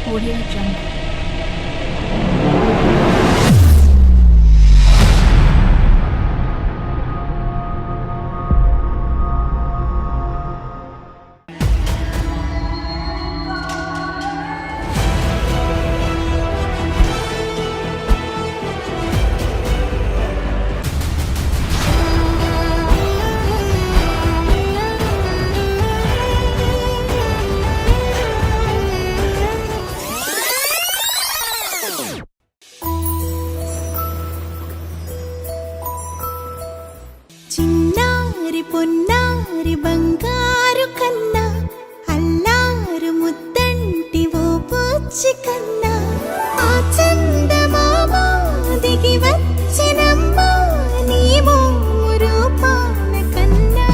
Audio Jungle. చిన్నారి పొన్నారి బంగారు కన్నా అల్లారు ముద్దంటి ఓ పుచ్చి కన్నా ఆ చందమామ దిగి వచ్చినమ్మ నీ రూపాల కన్నా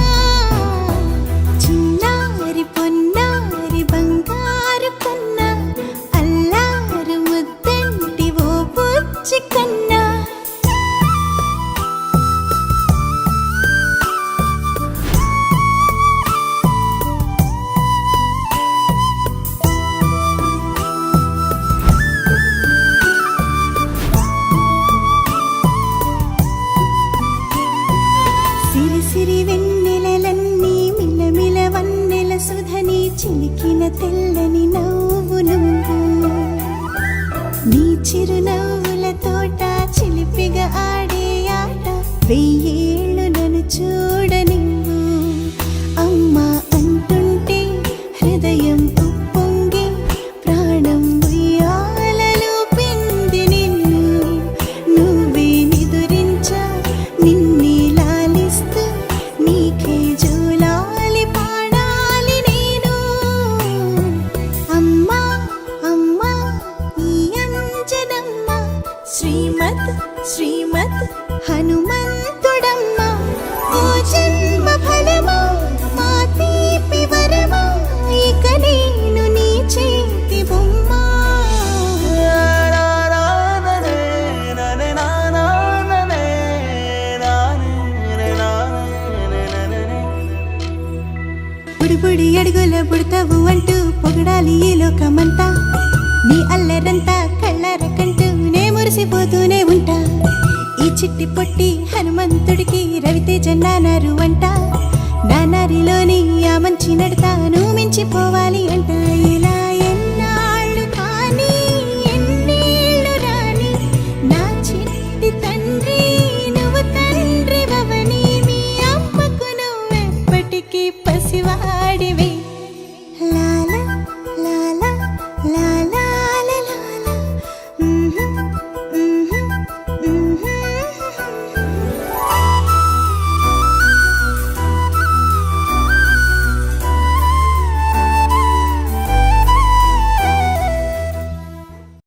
చిన్నారి పొన్నారి బంగారు కన్నా అల్లారు ముద్దంటి ఓ పుచ్చి కన్నా సిరి వెన్నెలలన్నీ మిలమిల వన్నెల సుధని చిలికిన తెల్లని నవ్వు నువ్వు నీ చిరునవ్వుల తోట చిలిపిగా ఆడే ఆట వెయ్యేళ్ళు నన్ను చూడ నువ్వు అమ్మా అంటుంటే హృదయం ఉప్పొంగి ప్రాణం ఉయ్యాలలో పిండి నిన్ను నువ్వే నిదురించా నిన్నే నీకే జోలాలి పాడాలి నేను అమ్మా అమ్మా ఈ అంజనమ్మ శ్రీమత్ శ్రీమత్ హనుమంతుడమ్మ ఓ జన్మ ఫలమా మా తీపి వరమా ఇక నేను నీ చేతి బొమ్మ బుడి అడుగుల బుడతావు అంటూ పొగడాలి ఈ లోకమంతా నీ అల్లరంతా కళ్ళారకంటూ నే మురిసిపోతూనే ఉంటా ఈ చిట్టి పొట్టి హనుమంతుడికి రవితేజ నానారు అంట నానారిలోని ఆ మంచి నడతా నువ్వు మించిపోవాలి అంట ఇలా